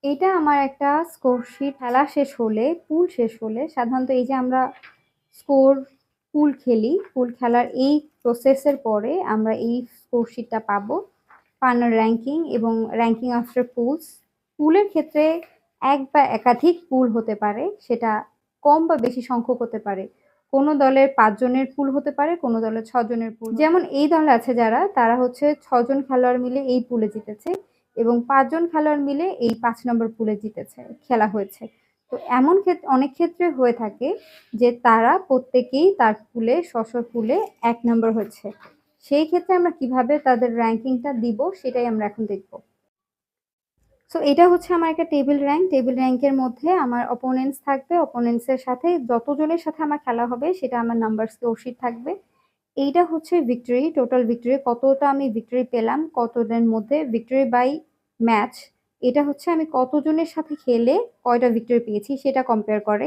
এইটা আমার একটা স্কোর শিট খেলা শেষ হলে, পুল শেষ হলে সাধারণত এই যে আমরা স্কোর পুল খেলি, পুল খেলার এই প্রসেসের পরে আমরা এই স্কোর শিটটা পাবো। ফাইনাল র্যাঙ্কিং এবং র্যাঙ্কিং আফটার পুলস। পুলের ক্ষেত্রে এক বা একাধিক পুল হতে পারে, সেটা কম বা বেশি সংখ্যক হতে পারে। কোনো দলের 5 জনের পুল হতে পারে, কোনো দলের 6 জনের পুল। যেমন এই দলে আছে যারা, তারা হচ্ছে 6 জন খেলোয়াড় মিলে এই পুলে জিতেছে এবং 5 জন খেলোয়াড় মিলে এই 5 নম্বর পুলে জিতেছে, খেলা হয়েছে। তো এমন ক্ষেত্রে অনেক ক্ষেত্রে হয়ে থাকে যে তারা প্রত্যেকেই তার পুলে পুলে 1 নম্বর হয়েছে। সেই ক্ষেত্রে আমরা কিভাবে তাদের র্যাঙ্কিংটা দিব সেটাই আমরা এখন দেখব। সো এটা হচ্ছে আমার একটা টেবিল র্যাঙ্ক। টেবিল র্যাঙ্কের মধ্যে আমার অপোনেন্টস থাকবে, অপোনেন্টসের সাথে যতজনের সাথে আমার খেলা হবে সেটা আমার নাম্বার স্কোর শিট থাকবে। এইটা হচ্ছে ভিক্টরি, টোটাল ভিক্টরি, কতটা আমি ভিক্টরি পেলাম, কতদের মধ্যে ভিক্টরি বাই ম্যাচ। এটা হচ্ছে আমি কতজনের সাথে খেলে কয়টা ভিক্টরি পেয়েছি সেটা কম্পেয়ার করে।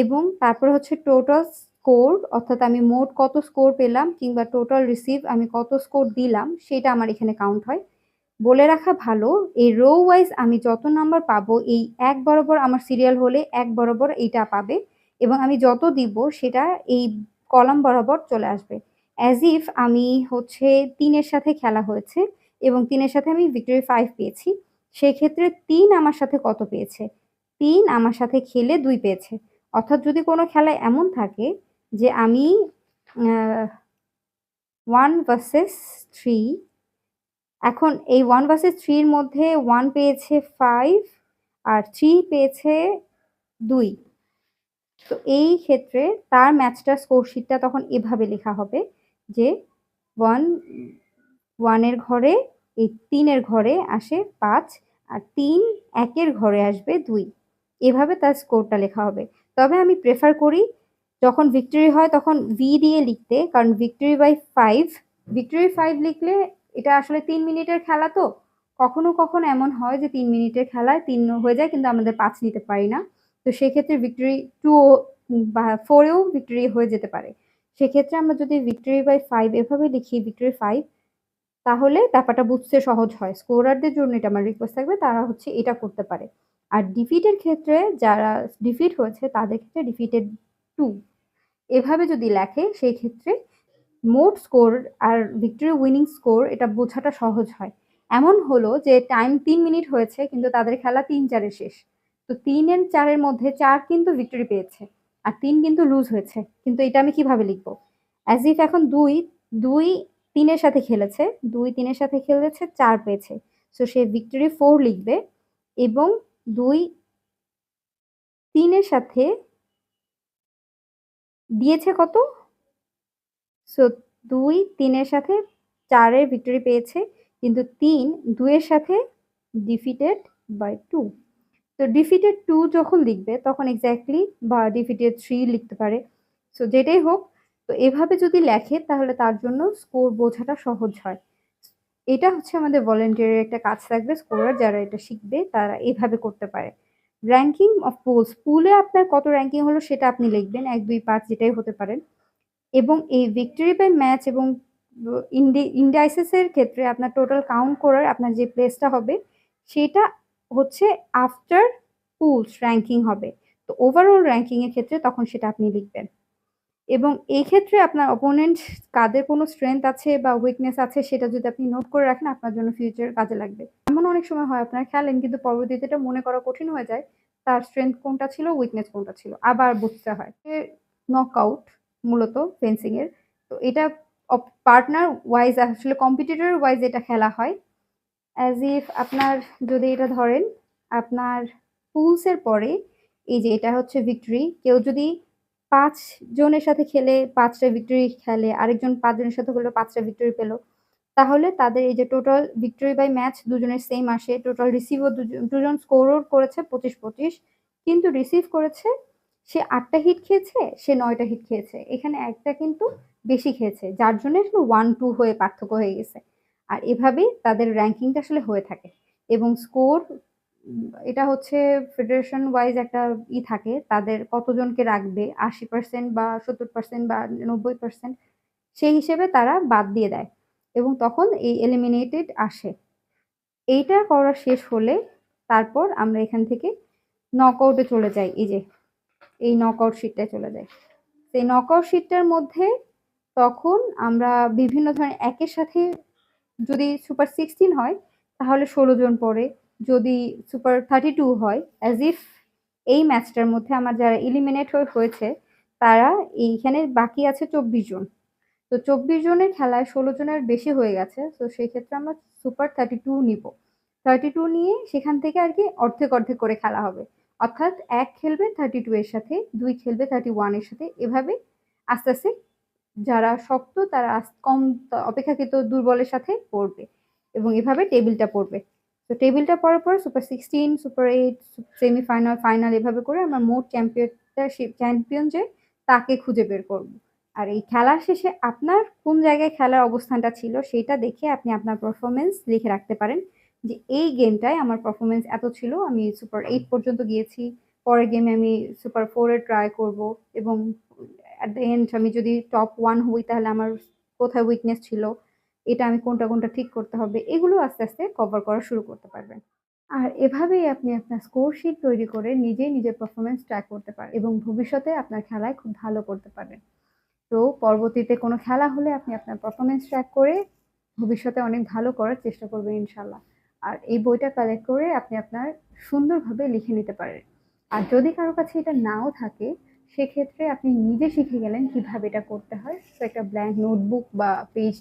এবং তারপর হচ্ছে টোটাল স্কোর, অর্থাৎ আমি মোট কত স্কোর পেলাম কিংবা টোটাল রিসিভ আমি কত স্কোর দিলাম সেটা আমার এখানে কাউন্ট হয়। বলে রাখা ভালো, এই রো ওয়াইজ আমি যত নাম্বার পাবো, এই এক বরাবর আমার সিরিয়াল হলে এক বরাবর এইটা পাবে এবং আমি যত দিব সেটা এই কলাম বরাবর চলে আসবে। অ্যাজ ইফ আমি হচ্ছে 3 এর সাথে খেলা হয়েছে এবং 3 এর সাথে আমি ভিক্টরি 5 পেয়েছি, সেক্ষেত্রে 3 আমার সাথে কত পেয়েছে? 3 আমার সাথে খেলে 2 পেয়েছে। অর্থাৎ যদি কোনো খেলায় এমন থাকে যে আমি 1 ভার্সেস 3, এখন এই 1 ভার্সেস 3 এর মধ্যে 1 পেয়েছে 5 আর 3 পেয়েছে 2। তো এই ক্ষেত্রে তার ম্যাচটার স্কোর শিটটা তখন এভাবে লেখা হবে যে 1 1 এর ঘরে, এই 3 এর ঘরে আসে 5 আর 3 1 এর ঘরে আসবে 2। এভাবে তার স্কোরটা লেখা হবে। তবে আমি প্রেফার করি যখন ভিক্টরি হয় তখন ভি দিয়ে লিখতে, কারণ ভিক্টরি বাই 5, ভিক্টরি 5 লিখলে এটা আসলে 3 মিনিটের খেলা, তো কখনো কখনো এমন হয় যে 3 মিনিটের খেলায় 3 হয়ে যায় কিন্তু আমাদের 5 নিতে পারি না। তো সেক্ষেত্রে ভিক্টরি 2 বা 4 এও ভিক্টরি হয়ে যেতে পারে। সেক্ষেত্রে আমরা যদি ভিক্টরি বাই 5 এভাবে লিখি, ভিক্টরি 5, তাহলে ব্যাপারটা বুঝতে সহজ হয়। স্কোরারদের জন্য এটা আমার রিকোয়েস্ট থাকবে, তারা হচ্ছে এটা করতে পারে। আর ডিফিটের ক্ষেত্রে যারা ডিফিট হয়েছে তাদের ক্ষেত্রে ডিফিটেড 2 এভাবে যদি লেখে, সেই ক্ষেত্রে মোট স্কোর আর ভিক্টরি উইনিং স্কোর এটা বোঝাটা সহজ হয়। এমন হলো যে টাইম 3 মিনিট হয়েছে কিন্তু তাদের খেলা 3-4 শেষ। তো 3 এর 4 এর মধ্যে 4 কিন্তু ভিক্টরি পেয়েছে আর 3 কিন্তু লুজ হয়েছে। কিন্তু এটা আমি কিভাবে লিখবো? অ্যাজ ইফ এখন 2 3 এর সাথে খেলেছে, 2 3 এর সাথে খেলেছে, 4 পেয়েছে। সো সে ভিক্টরি 4 লিখবে এবং 2 3 এর সাথে দিয়েছে কত? সো 2 3 এর সাথে 4 এর ভিক্টরি পেয়েছে কিন্তু 3 2 এর সাথে ডিফিটেড বাই 2। তো ডিফিটেড 2 যখন লিখবে তখন এক্স্যাক্টলি, বা ডিফিটেড 3 লিখতে পারে। সো যেটাই হোক, তো এভাবে যদি লেখে তাহলে তার জন্য স্কোর বোঝাটা সহজ হয়। এটা হচ্ছে আমাদের ভলান্টিয়ারের একটা কাজ থাকবে, স্কোরার যারা এটা শিখবে তারা এভাবে করতে পারে। র্যাঙ্কিং অফ পুলস, পুলে আপনার কত র্যাঙ্কিং হলো সেটা আপনি লিখবেন 1 2 5 যেটাই হতে পারে। এবং এই ভিক্টরি বাই ম্যাচ এবং ইন্ডাইসেস এর ক্ষেত্রে আপনার টোটাল কাউন্ট করার আপনার যে প্লেসটা হবে সেটা হচ্ছে আফটার পুলস র্যাঙ্কিং হবে। তো ওভারঅল র্যাঙ্কিং এর ক্ষেত্রে তখন সেটা আপনি লিখবেন। এবং এই ক্ষেত্রে আপনার অপোনেন্ট কাদের কোনো স্ট্রেংথ আছে বা উইকনেস আছে সেটা যদি আপনি নোট করে রাখেন আপনার জন্য ফিউচার কাজে লাগবে। এমন অনেক সময় হয় আপনারা খেলেন কিন্তু পরবর্তীতে এটা মনে করা কঠিন হয়ে যায় তার স্ট্রেংথ কোনটা ছিল, উইকনেস কোনটা ছিল। আবার বুঝতে হয়। নকআউট মূলত ফেন্সিং এর। তো এটা পার্টনার ওয়াইজ আসলে কম্পিটিটর ওয়াইজ এটা খেলা হয়। অ্যাজ ইফ আপনার যদি এটা ধরেন, আপনার পুলস এর পরে এই যে এটা হচ্ছে ভিক্টরি, কেউ যদি 5 জনের সাথে খেলে 5 টা ভিক্টরি খেলে, আরেকজন 5 জনের সাথে হলো 5 টা ভিক্টরি পেল। তাহলে তাদের এই যে টোটাল ভিক্টরি বাই ম্যাচ দুজনের সেম আসে। টোটাল রিসিভও দুজন স্কোরও করেছে 25-25, কিন্তু রিসিভ করেছে সে 8 টা হিট খেয়েছে, সে 9 টা হিট খেয়েছে। এখানে একটা কিন্তু বেশি খেয়েছে, যার জন্য আসলে 1-2 হয়ে পার্থক্য হয়ে গেছে। আর এভাবেই তাদের র্যাঙ্কিংটা আসলে হয়ে থাকে। এবং স্কোর এটা হচ্ছে ফেডারেশন ওয়াইজ একটা থাকে, তাদের কতজনকে রাখবে 80% বা 70% বা 90%, সেই হিসেবে তারা বাদ দিয়ে দেয় এবং তখন এই এলিমিনেটেড আসে। এইটা করা শেষ হলে তারপর আমরা এখান থেকে নকআউটে চলে যাই। এই যে এই নকআউট শিটটায় চলে যাই। সেই নকআউট শিটটার মধ্যে তখন আমরা বিভিন্ন ধরনের একের সাথে যদি সুপার 16 হয় তাহলে ১৬ জন পড়ে। যদি সুপার 32 হয় অ্যাজ ইফ এই ম্যাচটার মধ্যে আমার যারা এলিমিনেট হয়েছে তারা এইখানে বাকি আছে ২৪ জন। তো ২৪ জনের খেলায় ১৬ জনের বেশি হয়ে গেছে। তো সেই ক্ষেত্রে আমরা সুপার 32 নিবো। 32 নিয়ে সেখান থেকে আরকি অর্ধেক, অর্ধেক করে খেলা হবে। অর্থাৎ ১ খেলবে 32 এর সাথে, ২ খেলবে 31 এর সাথে। এভাবে আস্তে, আস্তে যারা শক্ত তারা কম অপেক্ষাকৃত দুর্বলের সাথে পড়বে এবং এভাবে টেবিলটা পড়বে। তো টেবিলটা পড়ার পর সুপার 16, সুপার 8, সেমিফাইনাল, ফাইনাল এভাবে করে আমরা মোট চ্যাম্পিয়ন যে তাকে খুঁজে বের করব। আর এই খেলার শেষে আপনার কোন জায়গায় খেলার অবস্থানটা ছিল সেটা দেখে আপনি আপনার পারফরম্যান্স লিখে রাখতে পারেন। যে এই গেমটায় আমার পারফরম্যান্স এত ছিল। আমি সুপার 8 পর্যন্ত গিয়েছি। পরের গেমে আমি সুপার 4 এ ট্রাই করব এবং এট দ্য এন্ড আমি যদি টপ 1 হই তাহলে আমার কোথায় উইকনেস ছিল, এটা আমি কোনটা, কোনটা ঠিক করতে হবে এগুলো আস্তে, আস্তে কভার করা শুরু করতে পারবেন। আর এভাবেই আপনি আপনার স্কোর শিট তৈরি করে নিজেই নিজের পারফরম্যান্স ট্র্যাক করতে পারেন এবং ভবিষ্যতে আপনার খেলায় খুব ভালো করতে পারবেন। তো পরবর্তীতে কোনো খেলা হলে আপনি আপনার পারফরম্যান্স ট্র্যাক করে ভবিষ্যতে অনেক ভালো করার চেষ্টা করবেন ইনশাল্লাহ। আর এই বইটা কালেক্ট করে আপনি আপনার সুন্দরভাবে লিখে নিতে পারেন। আর যদি কারো কাছে এটা নাও থাকে সেক্ষেত্রে আপনি নিজে শিখে গেলেন কিভাবে এটা করতে হয়। তো একটা ব্ল্যাঙ্ক নোটবুক বা পেজ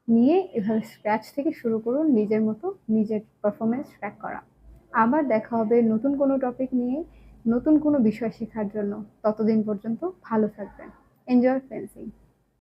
নিয়ে এভাবে স্ক্র্যাচ থেকে শুরু করুন নিজের মতো নিজের পারফরম্যান্স ট্র্যাক করা। আবার দেখা হবে নতুন কোনো টপিক নিয়ে, নতুন কোনো বিষয় শেখার জন্য। ততদিন পর্যন্ত ভালো থাকবেন। Enjoy fencing.